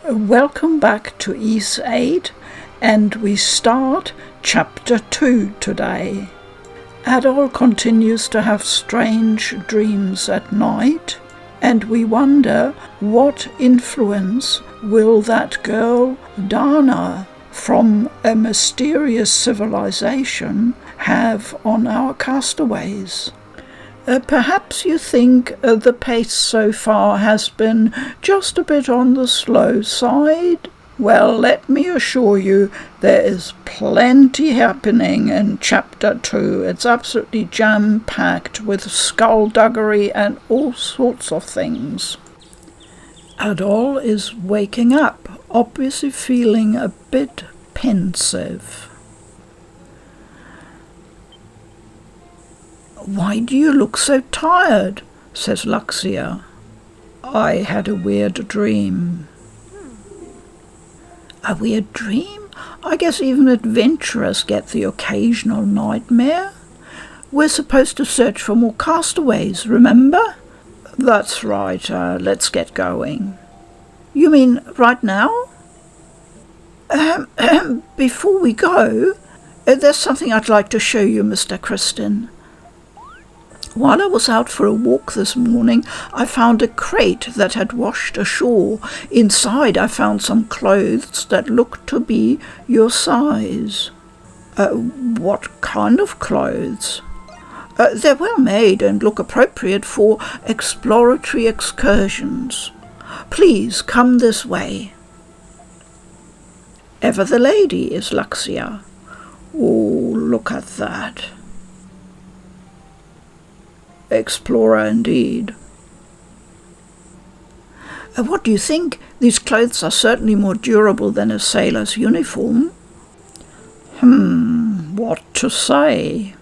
Welcome back to VIII, and we start Chapter 2 today. Adol continues to have strange dreams at night, and we wonder what influence will that girl Dana from a mysterious civilization have on our castaways. Perhaps you think the pace so far has been just a bit on the slow side? Well, let me assure you, there is plenty happening in Chapter 2. It's absolutely jam-packed with skullduggery and all sorts of things. Adol is waking up, obviously feeling a bit pensive. "Why do you look so tired?" says Laxia. "I had a weird dream." "A weird dream? I guess even adventurers get the occasional nightmare. We're supposed to search for more castaways, remember?" "That's right, let's get going." "You mean right now?" Before we go, there's something I'd like to show you, Mr. Kristin. While I was out for a walk this morning, I found a crate that had washed ashore. Inside I found some clothes that looked to be your size." "What kind of clothes?" "They're well made and look appropriate for exploratory excursions. Please come this way." "Ever the lady is Laxia." "Oh, look at that. Explorer indeed." "What do you think? These clothes are certainly more durable than a sailor's uniform." What to say?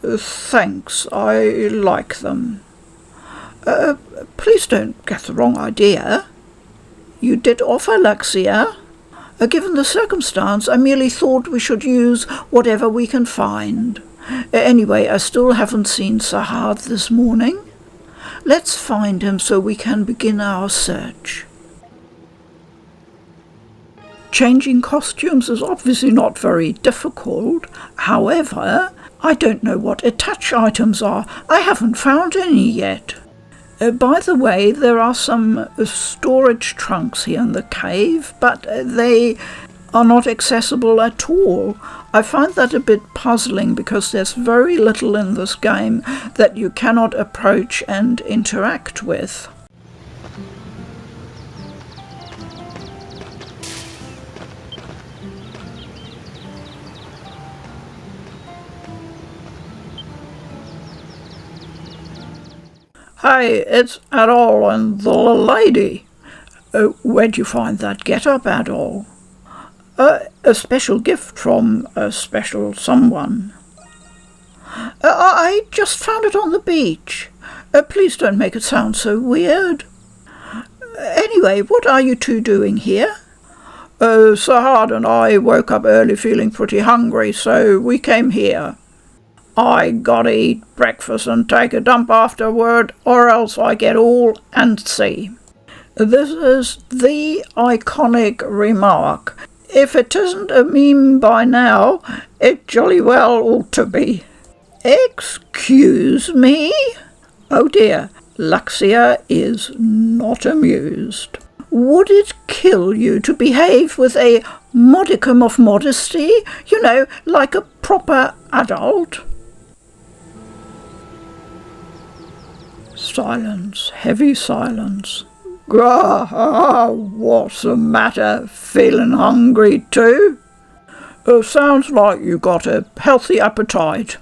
Thanks, I like them." Please don't get the wrong idea. You did offer, Laxia. Given the circumstance, I merely thought we should use whatever we can find. Anyway, I still haven't seen Sahad this morning. Let's find him so we can begin our search. Changing costumes is obviously not very difficult. However, I don't know what attach items are. I haven't found any yet. By the way, there are some storage trunks here in the cave, but they are not accessible at all. I find that a bit puzzling because there's very little in this game that you cannot approach and interact with. "Hey, it's Adol and the lady. Where'd you find that get-up, Adol?" A special gift from a special someone." I just found it on the beach. Please don't make it sound so weird. Anyway, what are you two doing here?" Sahad and I woke up early feeling pretty hungry, so we came here. I gotta eat breakfast and take a dump afterward, or else I get all antsy." This is the iconic remark. If it isn't a meme by now, it jolly well ought to be. "Excuse me?" Oh dear, Laxia is not amused. "Would it kill you to behave with a modicum of modesty? You know, like a proper adult?" Silence, heavy silence. What's the matter? Feeling hungry too?" Sounds like you got a healthy appetite."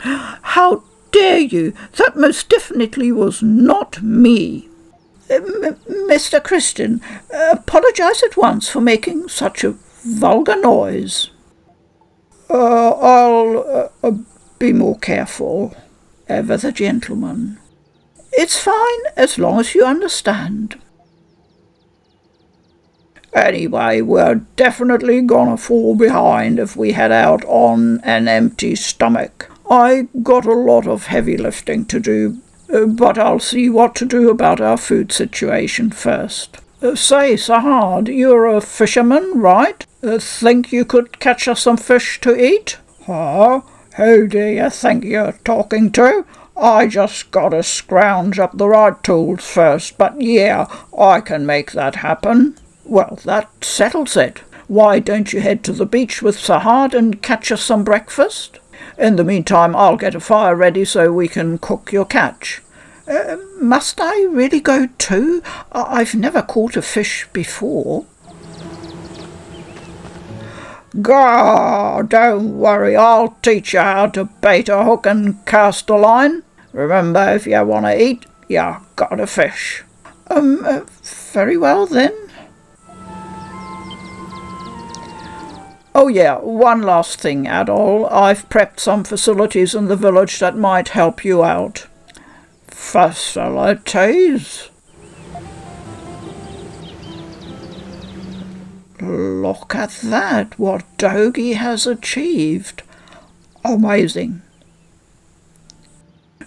"How dare you? That most definitely was not me." Mr. Kristin, apologise at once for making such a vulgar noise." I'll be more careful." Ever the gentleman. "It's fine, as long as you understand." "Anyway, we're definitely gonna fall behind if we head out on an empty stomach. I got a lot of heavy lifting to do, but I'll see what to do about our food situation first. Say, Sahad, you're a fisherman, right? Think you could catch us some fish to eat? Huh? Who do you think you're talking to? I just gotta scrounge up the right tools first, but yeah, I can make that happen. Well, that settles it. Why don't you head to the beach with Sahad and catch us some breakfast? In the meantime, I'll get a fire ready so we can cook your catch. Must I really go too? I've never caught a fish before. Gah, don't worry, I'll teach you how to bait a hook and cast a line. Remember, if you want to eat, you gotta fish. Very well then. Oh yeah, one last thing, Adol. I've prepped some facilities in the village that might help you out. Facilities? Look at that, what Dogie has achieved. Amazing.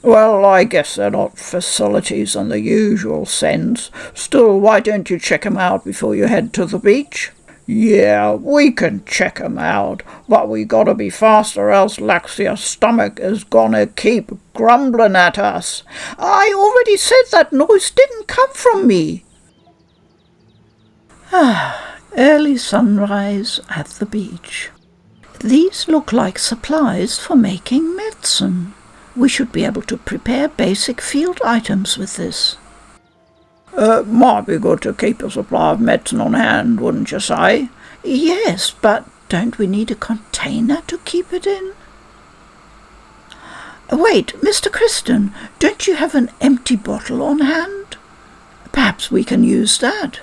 Well, I guess they're not facilities in the usual sense. Still, why don't you check 'em out before you head to the beach? Yeah, we can check 'em out, but we gotta be fast or else Laxia's stomach is gonna keep grumbling at us. I already said that noise didn't come from me. Early sunrise at the beach. These look like supplies for making medicine. We should be able to prepare basic field items with this. Might be good to keep a supply of medicine on hand, wouldn't you say? Yes, but don't we need a container to keep it in? Wait, Mr. Kristen, don't you have an empty bottle on hand? Perhaps we can use that.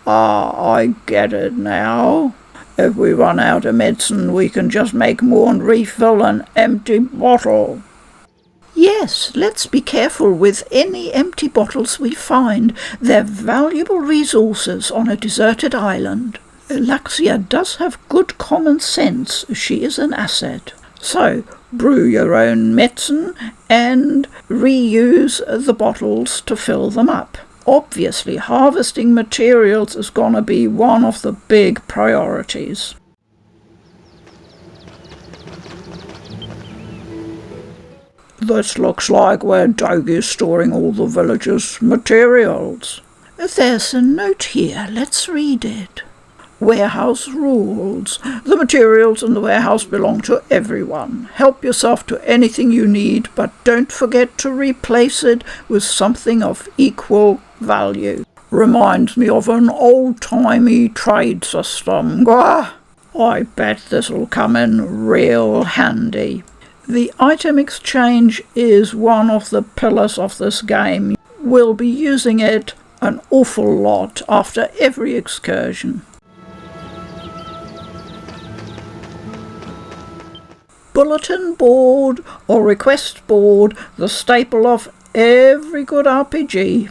I get it now. If we run out of medicine, we can just make more and refill an empty bottle. Yes, let's be careful with any empty bottles we find. They're valuable resources on a deserted island. Laxia does have good common sense. She is an asset. So, brew your own medicine and reuse the bottles to fill them up. Obviously, harvesting materials is going to be one of the big priorities. This looks like where Dogie's storing all the villagers' materials. There's a note here. Let's read it. Warehouse rules. The materials in the warehouse belong to everyone. Help yourself to anything you need, but don't forget to replace it with something of equal value. Reminds me of an old-timey trade system. I bet this'll come in real handy. The item exchange is one of the pillars of this game. We'll be using it an awful lot after every excursion. Bulletin board or request board, the staple of every good RPG.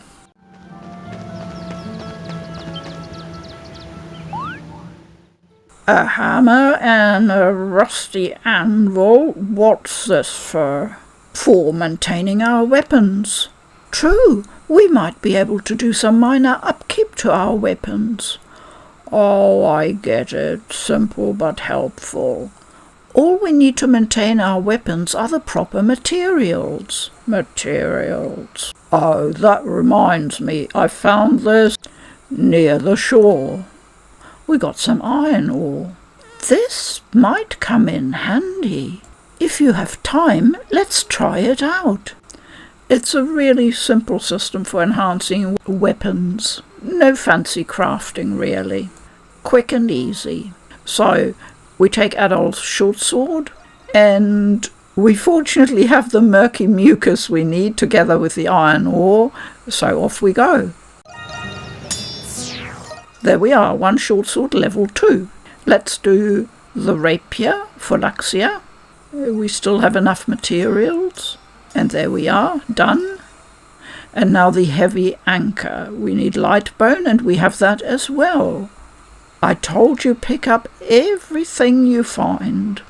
A hammer and a rusty anvil. What's this for? For maintaining our weapons. True, we might be able to do some minor upkeep to our weapons. Oh, I get it. Simple but helpful. All we need to maintain our weapons are the proper materials. Materials. Oh, that reminds me. I found this near the shore. We got some iron ore. This might come in handy. If you have time, let's try it out. It's a really simple system for enhancing weapons. No fancy crafting, really. Quick and easy. So, we take Adolf's short sword, and we fortunately have the murky mucus we need together with the iron ore, so off we go. There we are, one short sword level 2. Let's do the rapier for Laxia. We still have enough materials. And there we are, done. And now the heavy anchor. We need light bone and we have that as well. I told you pick up everything you find.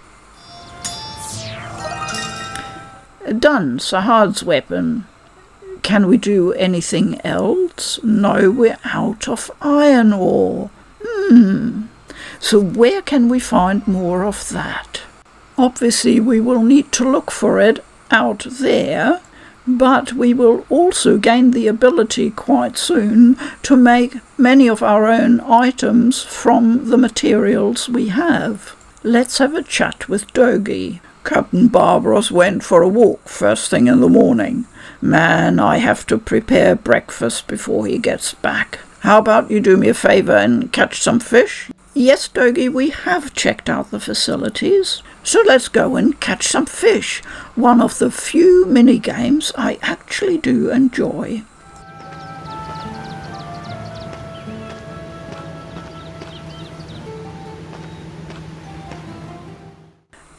Done, Sahad's weapon. Can we do anything else? No, we're out of iron ore. So where can we find more of that? Obviously, we will need to look for it out there, but we will also gain the ability quite soon to make many of our own items from the materials we have. Let's have a chat with Dogi. Captain Barbaros went for a walk first thing in the morning. Man, I have to prepare breakfast before he gets back. How about you do me a favour and catch some fish? Yes, Dogi, we have checked out the facilities. So let's go and catch some fish. One of the few mini-games I actually do enjoy.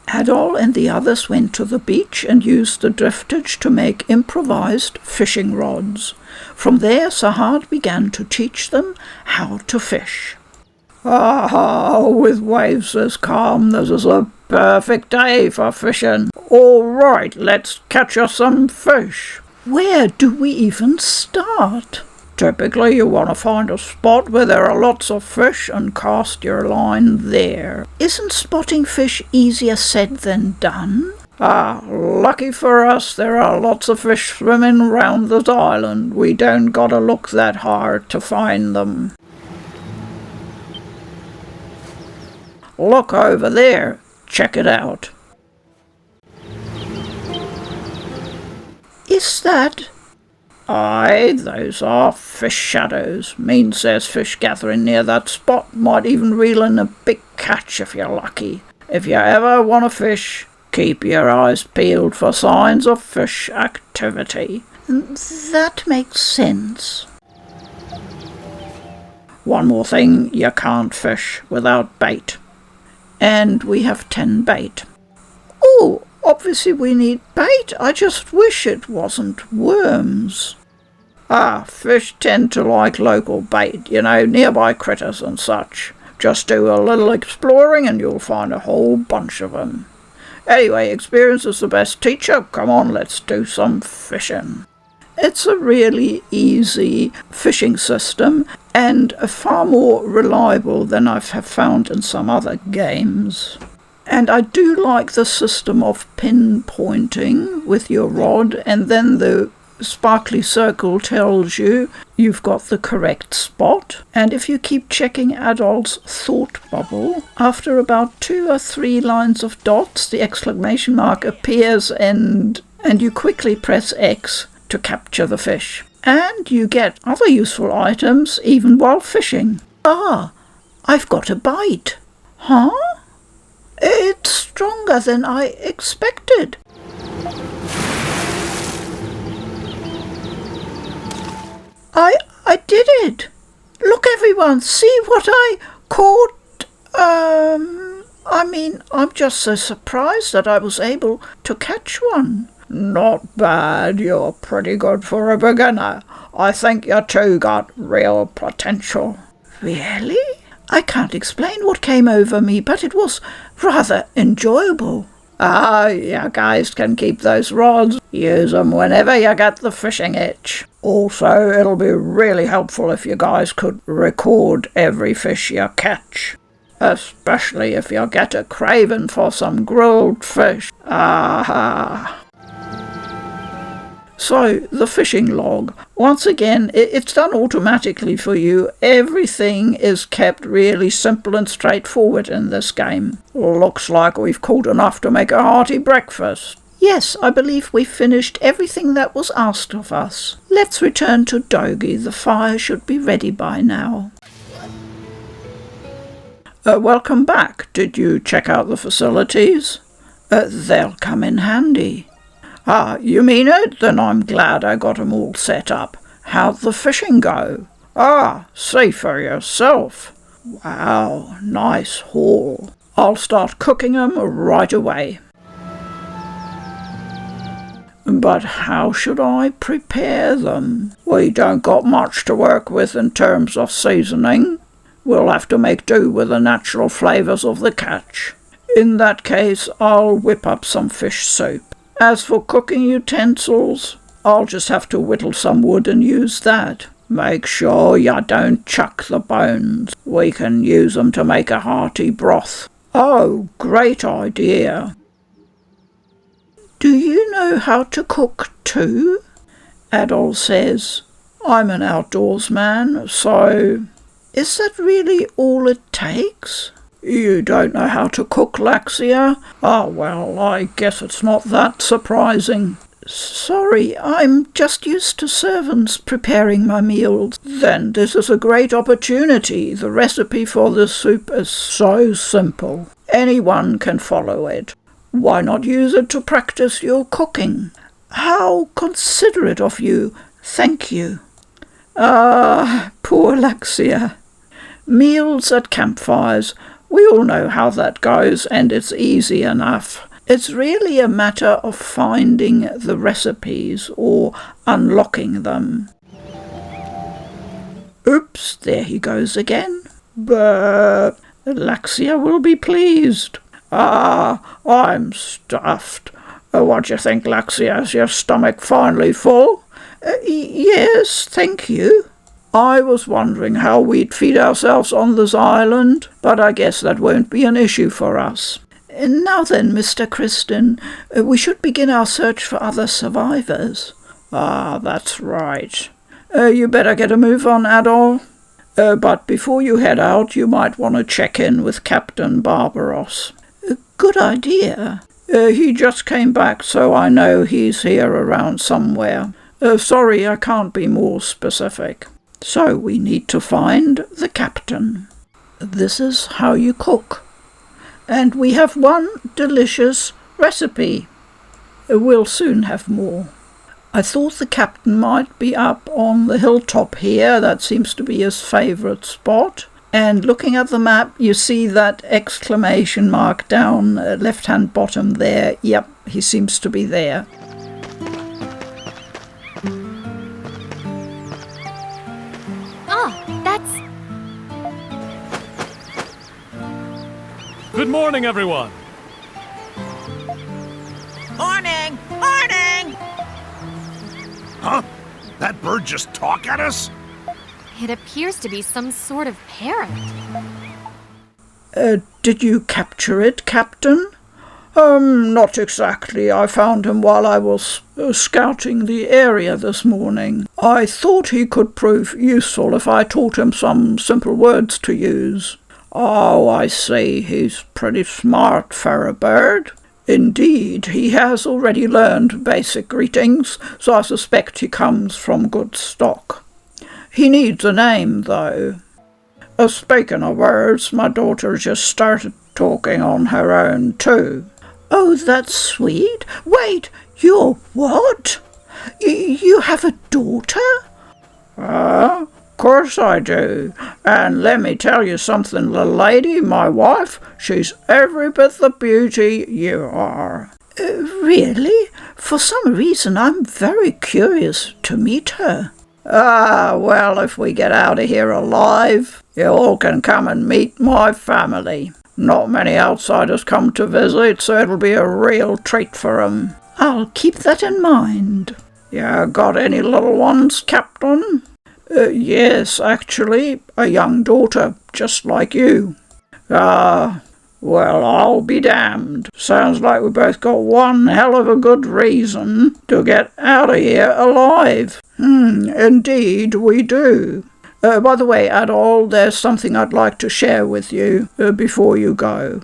Adol and the others went to the beach and used the driftage to make improvised fishing rods. From there, Sahad began to teach them how to fish. With waves as calm, this is a perfect day for fishing. All right, let's catch us some fish. Where do we even start? Typically, you want to find a spot where there are lots of fish and cast your line there. Isn't spotting fish easier said than done? Lucky for us, there are lots of fish swimming round this island. We don't gotta look that hard to find them. Look over there. Check it out. Is that... Aye, those are fish shadows. Means there's fish gathering near that spot. Might even reel in a big catch if you're lucky. If you ever want to fish, keep your eyes peeled for signs of fish activity. That makes sense. One more thing, you can't fish without bait. And we have 10 bait. Oh, obviously we need bait. I just wish it wasn't worms. Fish tend to like local bait, nearby critters and such. Just do a little exploring and you'll find a whole bunch of them. Anyway, experience is the best teacher. Come on, let's do some fishing. It's a really easy fishing system and far more reliable than I have found in some other games. And I do like the system of pinpointing with your rod, and then the sparkly circle tells you you've got the correct spot. And if you keep checking Adol's thought bubble, after about 2 or 3 lines of dots, the exclamation mark appears and you quickly press X to capture the fish. And you get other useful items even while fishing. I've got a bite. Huh? It's stronger than I expected. I did it. Look, everyone, see what I caught. I'm just so surprised that I was able to catch one. Not bad. You're pretty good for a beginner. I think you two got real potential. Really? I can't explain what came over me, but it was rather enjoyable. You guys can keep those rods. Use them whenever you get the fishing itch. Also, it'll be really helpful if you guys could record every fish you catch. Especially if you get a craving for some grilled fish. So, the fishing log. Once again, it's done automatically for you. Everything is kept really simple and straightforward in this game. Looks like we've caught enough to make a hearty breakfast. Yes, I believe we've finished everything that was asked of us. Let's return to Dogi. The fire should be ready by now. Welcome back. Did you check out the facilities? They'll come in handy. You mean it? Then I'm glad I got 'em all set up. How'd the fishing go? See for yourself. Wow, nice haul. I'll start cooking 'em right away. But how should I prepare them? We don't got much to work with in terms of seasoning. We'll have to make do with the natural flavours of the catch. In that case, I'll whip up some fish soup. As for cooking utensils, I'll just have to whittle some wood and use that. Make sure you don't chuck the bones. We can use them to make a hearty broth. Oh, great idea. Do you know how to cook too? Adol says. I'm an outdoors man, so... Is that really all it takes? You don't know how to cook, Laxia? Ah, well, I guess it's not that surprising. Sorry, I'm just used to servants preparing my meals. Then this is a great opportunity. The recipe for this soup is so simple. Anyone can follow it. Why not use it to practice your cooking? How considerate of you. Thank you. Ah, poor Laxia. Meals at campfires. We all know how that goes, and it's easy enough. It's really a matter of finding the recipes or unlocking them. Oops, there he goes again. But Laxia will be pleased. Ah, I'm stuffed. What do you think, Laxia? Is your stomach finally full? Yes, thank you. I was wondering how we'd feed ourselves on this island, but I guess that won't be an issue for us. Now then, Mr. Kristen, we should begin our search for other survivors. Ah, that's right. You better get a move on, Adol. But before you head out, you might want to check in with Captain Barbaros. Good idea. He just came back, so I know he's here around somewhere. Sorry, I can't be more specific. So we need to find the captain. This is how you cook. And we have one delicious recipe. We'll soon have more. I thought the captain might be up on the hilltop here. That seems to be his favourite spot. And looking at the map, you see that exclamation mark down left-hand bottom there. Yep, he seems to be there. Good morning, everyone. Morning! Morning! Huh? That bird just talk at us? It appears to be some sort of parrot. Did you capture it, Captain? Not exactly. I found him while I was scouting the area this morning. I thought he could prove useful if I taught him some simple words to use. Oh, I see. He's pretty smart for a bird. Indeed, he has already learned basic greetings, so I suspect he comes from good stock. He needs a name, though. Speaking of words, my daughter just started talking on her own, too. Oh, that's sweet. Wait, you're what? You have a daughter? Of course I do. And let me tell you something, little lady, my wife, she's every bit the beauty you are. Really? For some reason I'm very curious to meet her. Ah, well, if we get out of here alive, you all can come and meet my family. Not many outsiders come to visit, so it'll be a real treat for 'em. I'll keep that in mind. You got any little ones, Captain? Yes, actually, a young daughter, just like you. Well, I'll be damned. Sounds like we both got one hell of a good reason to get out of here alive. Indeed we do. By the way, Adol, there's something I'd like to share with you before you go.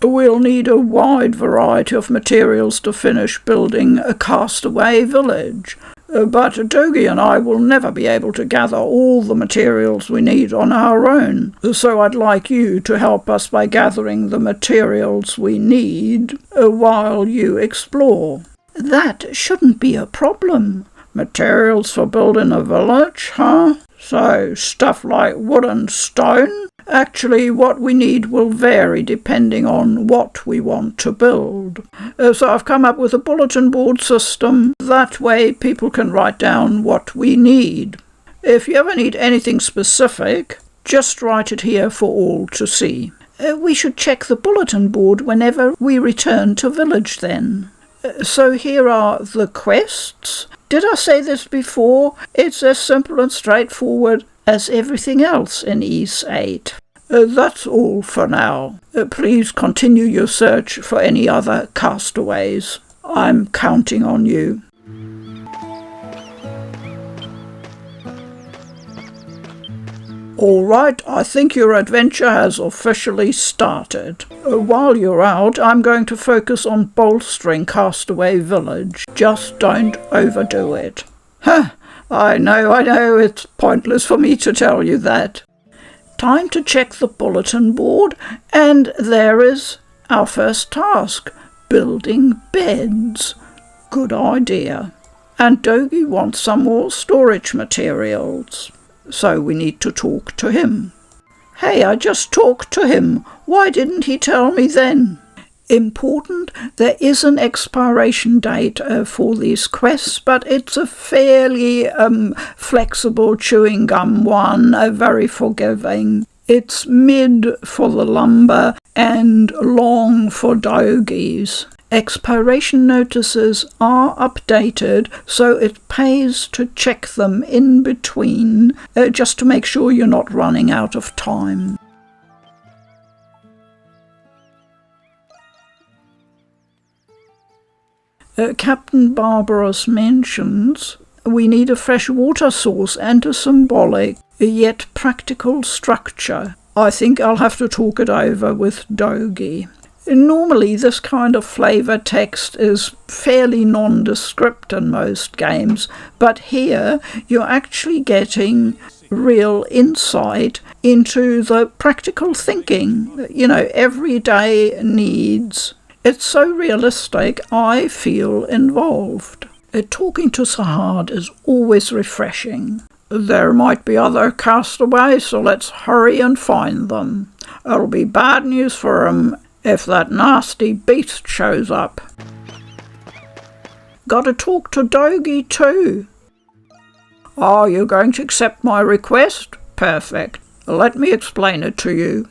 We'll need a wide variety of materials to finish building a castaway village. But Dogi and I will never be able to gather all the materials we need on our own. So I'd like you to help us by gathering the materials we need while you explore. That shouldn't be a problem. Materials for building a village, huh? So, stuff like wood and stone? Actually, what we need will vary depending on what we want to build. So I've come up with a bulletin board system. That way people can write down what we need. If you ever need anything specific, just write it here for all to see. We should check the bulletin board whenever we return to village then. So here are the quests. Did I say this before? It's as simple and straightforward as everything else in VIII. That's all for now. Please continue your search for any other castaways. I'm counting on you. All right, I think your adventure has officially started. While you're out, I'm going to focus on bolstering Castaway Village. Just don't overdo it. Huh, I know, it's pointless for me to tell you that. Time to check the bulletin board, and there is our first task, building beds. Good idea. And Dogi wants some more storage materials. So we need to talk to him. Hey, I just talked to him. Why didn't he tell me then? Important, there is an expiration date for these quests, but it's a fairly flexible chewing gum one, very forgiving. It's mid for the lumber and long for dogies. Expiration notices are updated, so it pays to check them in between, just to make sure you're not running out of time. Captain Barbaros mentions we need a fresh water source and a symbolic, yet practical structure. I think I'll have to talk it over with Dogi. Normally this kind of flavour text is fairly nondescript in most games, but here you're actually getting real insight into the practical thinking, everyday needs. It's so realistic, I feel involved. Talking to Sahad is always refreshing. There might be other castaways, so let's hurry and find them. It'll be bad news for 'em if that nasty beast shows up. Gotta talk to Dogi too. Are you going to accept my request? Perfect. Let me explain it to you.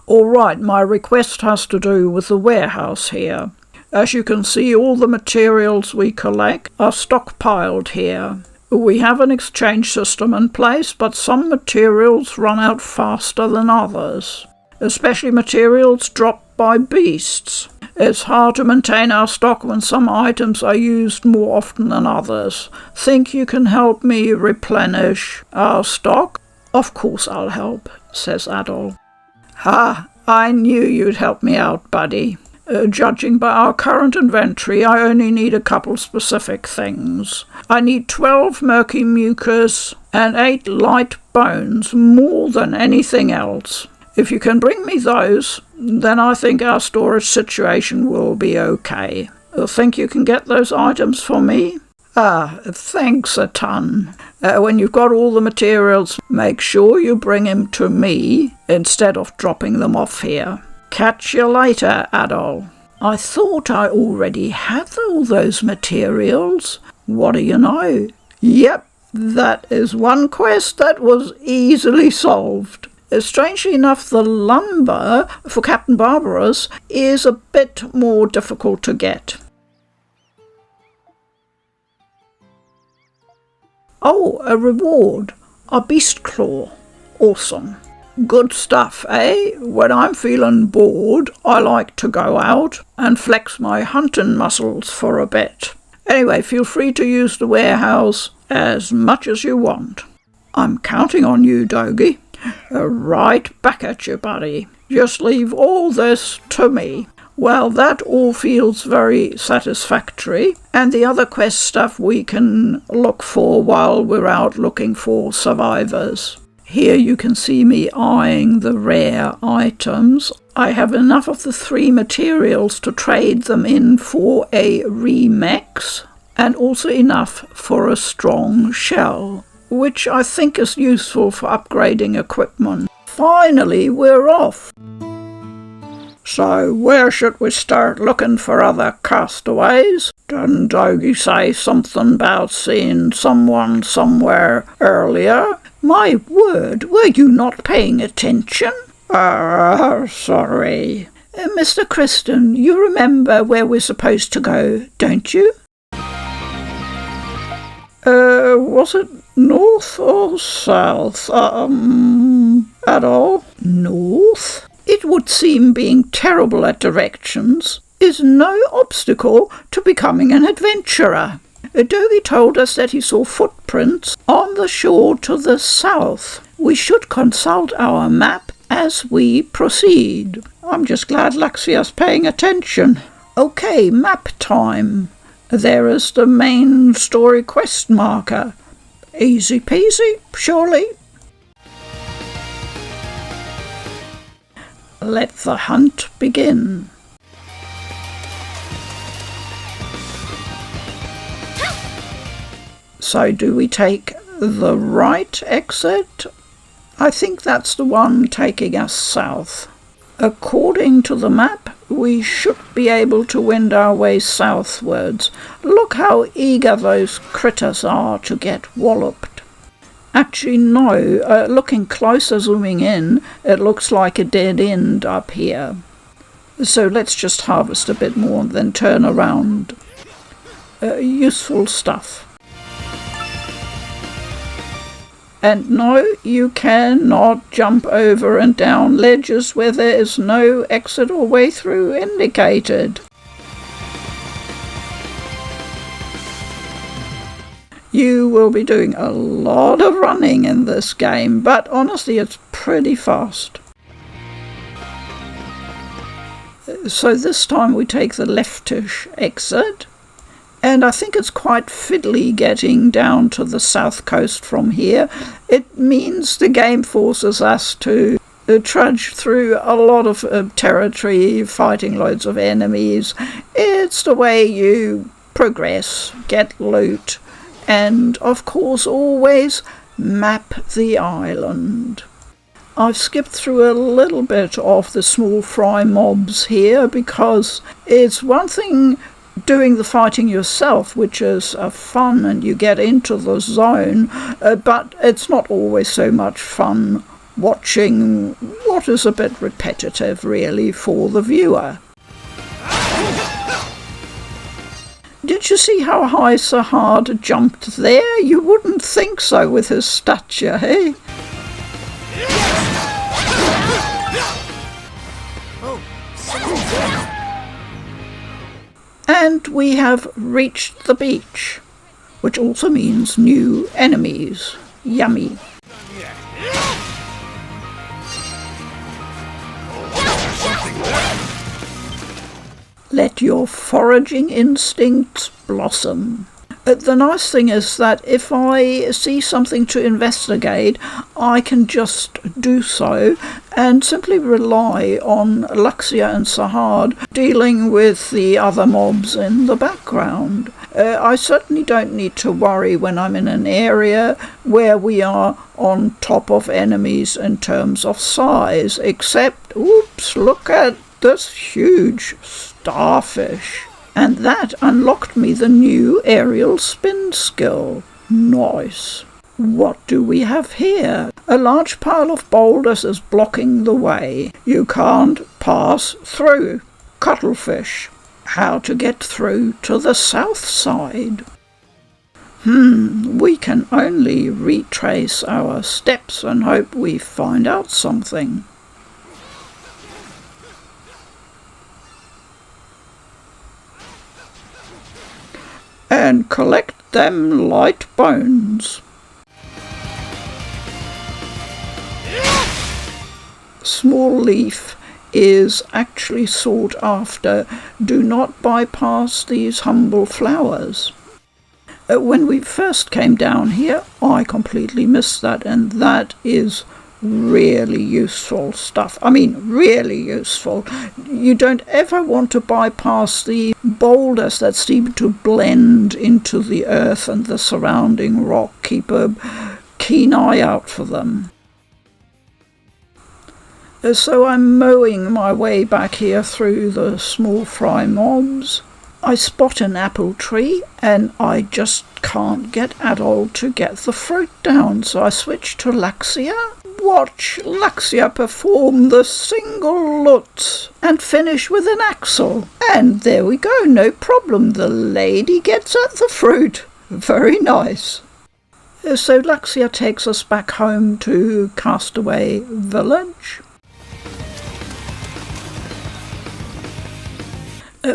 All right, my request has to do with the warehouse here. As you can see, all the materials we collect are stockpiled here. We have an exchange system in place, but some materials run out faster than others, especially materials dropped by beasts. It's hard to maintain our stock when some items are used more often than others. Think you can help me replenish our stock? Of course I'll help, says Adol. Ha! I knew you'd help me out, buddy. Judging by our current inventory, I only need a couple specific things. I need 12 murky mucus and 8 light bones, more than anything else. If you can bring me those, then I think our storage situation will be okay. Think you can get those items for me? Thanks a ton. When you've got all the materials, make sure you bring them to me instead of dropping them off here. Catch you later, Adol. I thought I already had all those materials. What do you know? Yep, that is one quest that was easily solved. Strangely enough, the lumber for Capt Barbaros is a bit more difficult to get. Oh, a reward. A beast claw. Awesome. Good stuff, eh? When I'm feeling bored, I like to go out and flex my hunting muscles for a bit. Anyway, feel free to use the warehouse as much as you want. I'm counting on you, Dogi. Right back at you, buddy. Just leave all this to me. Well, that all feels very satisfactory, and the other quest stuff we can look for while we're out looking for survivors. Here you can see me eyeing the rare items. I have enough of the 3 materials to trade them in for a remix, and also enough for a strong shell, which I think is useful for upgrading equipment. Finally, we're off! So, where should we start looking for other castaways? Didn't Dogi say something about seeing someone somewhere earlier? My word, were you not paying attention? Sorry. Mr. Kristen, you remember where we're supposed to go, don't you? Was it north or south? At all? North? It would seem being terrible at directions is no obstacle to becoming an adventurer. Doggy told us that he saw footprints on the shore to the south. We should consult our map as we proceed. I'm just glad Laxia's paying attention. Okay, map time. There is the main story quest marker. Easy peasy, surely. Let the hunt begin. So do we take the right exit? I think that's the one taking us south. According to the map, we should be able to wend our way southwards. Look how eager those critters are to get walloped. Actually, no. Looking closer, zooming in, it looks like a dead end up here. So let's just harvest a bit more and then turn around. Useful stuff. And no, you cannot jump over and down ledges where there is no exit or way through indicated. You will be doing a lot of running in this game, but honestly it's pretty fast. So this time we take the leftish exit. And I think it's quite fiddly getting down to the south coast from here. It means the game forces us to trudge through a lot of territory, fighting loads of enemies. It's the way you progress, get loot, and of course always map the island. I've skipped through a little bit of the small fry mobs here because it's one thing doing the fighting yourself, which is fun and you get into the zone, but it's not always so much fun watching what is a bit repetitive really for the viewer. Did you see how high Sahad jumped there? You wouldn't think so with his stature, eh? And we have reached the beach, which also means new enemies. Yummy. Let your foraging instincts blossom. The nice thing is that if I see something to investigate, I can just do so and simply rely on Laxia and Sahad dealing with the other mobs in the background. I certainly don't need to worry when I'm in an area where we are on top of enemies in terms of size, except, oops, look at this huge starfish. And that unlocked me the new aerial spin skill. Nice. What do we have here? A large pile of boulders is blocking the way. You can't pass through. Cuttlefish. How to get through to the south side? We can only retrace our steps and hope we find out something. And collect them light bones. Small leaf is actually sought after. Do not bypass these humble flowers. When we first came down here, I completely missed that, and that is really useful stuff. I mean, really useful. You don't ever want to bypass the boulders that seem to blend into the earth and the surrounding rock. Keep a keen eye out for them. So I'm mowing my way back here through the small fry mobs. I spot an apple tree and I just can't get Adol to get the fruit down, so I switch to Laxia. Watch Laxia perform the single Lutz and finish with an axle. And there we go, no problem. The lady gets at the fruit. Very nice. So Laxia takes us back home to Castaway Village.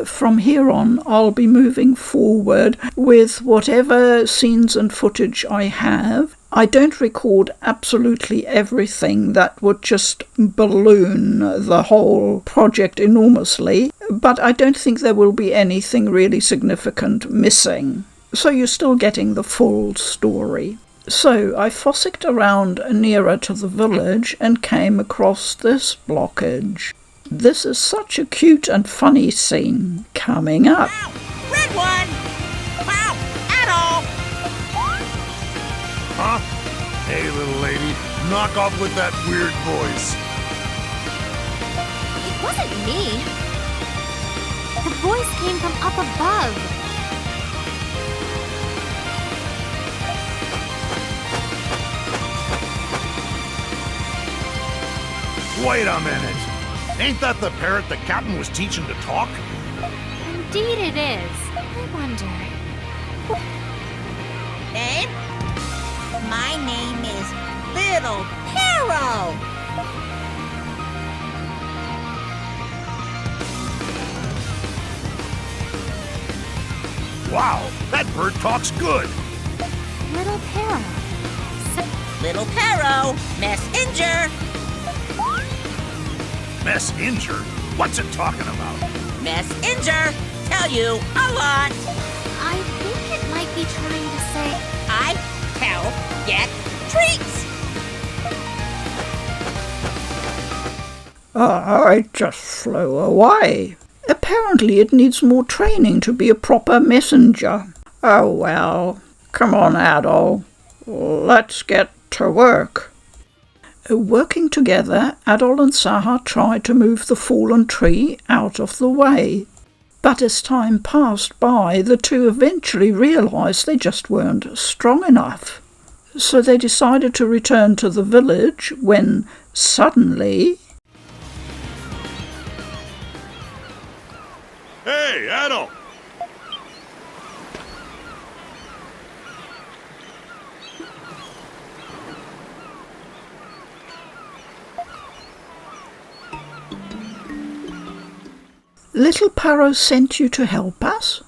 From here on, I'll be moving forward with whatever scenes and footage I have. I don't record absolutely everything, that would just balloon the whole project enormously, but I don't think there will be anything really significant missing. So you're still getting the full story. So I fossicked around nearer to the village and came across this blockage. This is such a cute and funny scene coming up. Wow, red one! Wow, Adol! Huh? Hey, little lady, knock off with that weird voice. It wasn't me. The voice came from up above. Wait a minute. Ain't that the parrot the captain was teaching to talk? Indeed it is. I wonder. Name? My name is Little Paro! Wow, that bird talks good. Little Paro. Little Paro, messenger! Messenger? What's it talking about? Messenger! Tell you a lot! I think it might be trying to say... I tell, get treats! It just flew away. Apparently it needs more training to be a proper messenger. Oh well, come on Adol, let's get to work. Working together, Adol and Sahad tried to move the fallen tree out of the way. But as time passed by, the two eventually realised they just weren't strong enough. So they decided to return to the village when, suddenly... Hey, Adol! Little Paro sent you to help us?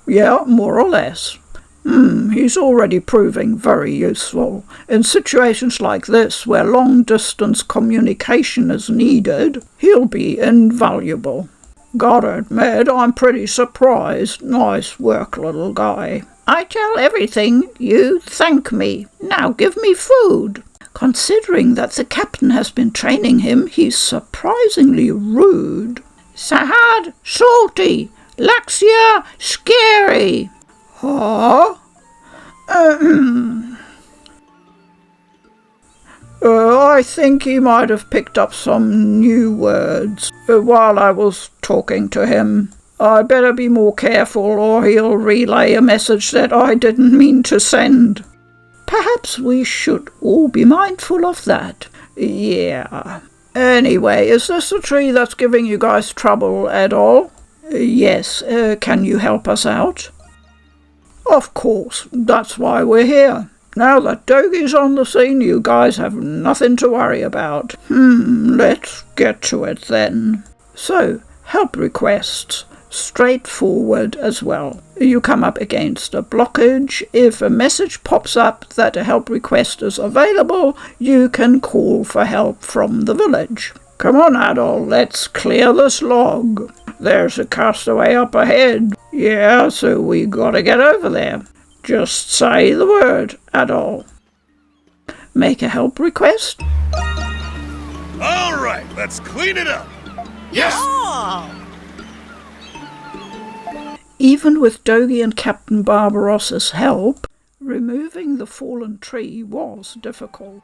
Yeah, more or less. He's already proving very useful. In situations like this, where long-distance communication is needed, he'll be invaluable. Gotta admit, I'm pretty surprised. Nice work, little guy. I tell everything, you thank me. Now give me food. Considering that the captain has been training him, he's surprisingly rude. Sahad, salty. Laxia, scary. Huh? I think he might have picked up some new words while I was talking to him. I better be more careful or he'll relay a message that I didn't mean to send. Perhaps we should all be mindful of that. Yeah. Anyway, is this the tree that's giving you guys trouble at all? Yes. Can you help us out? Of course. That's why we're here. Now that Doggy's on the scene, you guys have nothing to worry about. Let's get to it then. So, help requests. Straightforward as well. You come up against a blockage. If a message pops up that a help request is available, you can call for help from the village. Come on, Adol, let's clear this log. There's a castaway up ahead. Yeah, so we gotta get over there. Just say the word, Adol. Make a help request. All right, let's clean it up. Yes! Oh. Even with Dogi and Captain Barbaros' help, removing the fallen tree was difficult.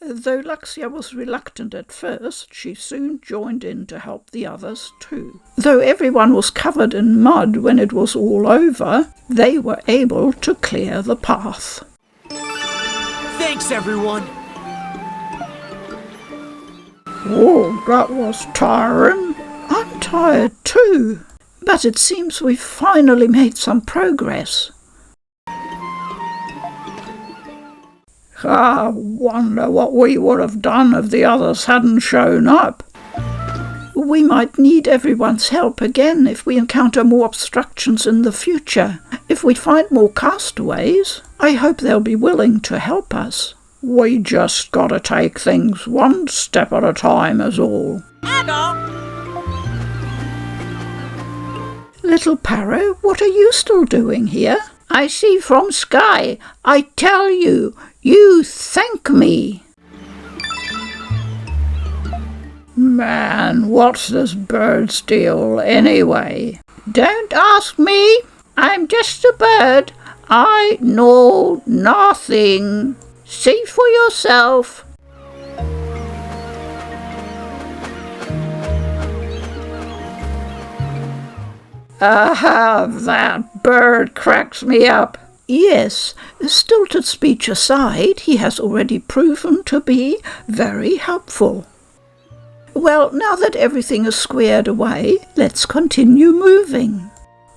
Though Laxia was reluctant at first, she soon joined in to help the others too. Though everyone was covered in mud when it was all over, they were able to clear the path. Thanks, everyone! Oh, that was tiring. I'm tired too. But it seems we've finally made some progress. I wonder what we would have done if the others hadn't shown up. We might need everyone's help again if we encounter more obstructions in the future. If we find more castaways, I hope they'll be willing to help us. We just gotta take things one step at a time is all. Adult! Little Paro, what are you still doing here? I see from sky. I tell you, you thank me. Man, what's this bird's deal anyway? Don't ask me. I'm just a bird. I know nothing. See for yourself. That bird cracks me up. Yes, stilted speech aside, he has already proven to be very helpful. Well, now that everything is squared away, let's continue moving.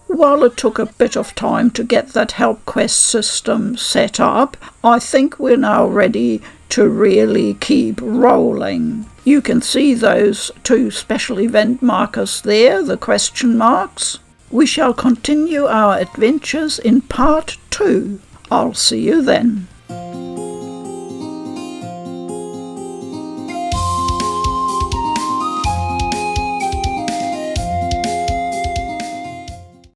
While it took a bit of time to get that help quest system set up, I think we're now ready to really keep rolling. You can see those 2 special event markers there, the question marks. We shall continue our adventures in part 2. I'll see you then.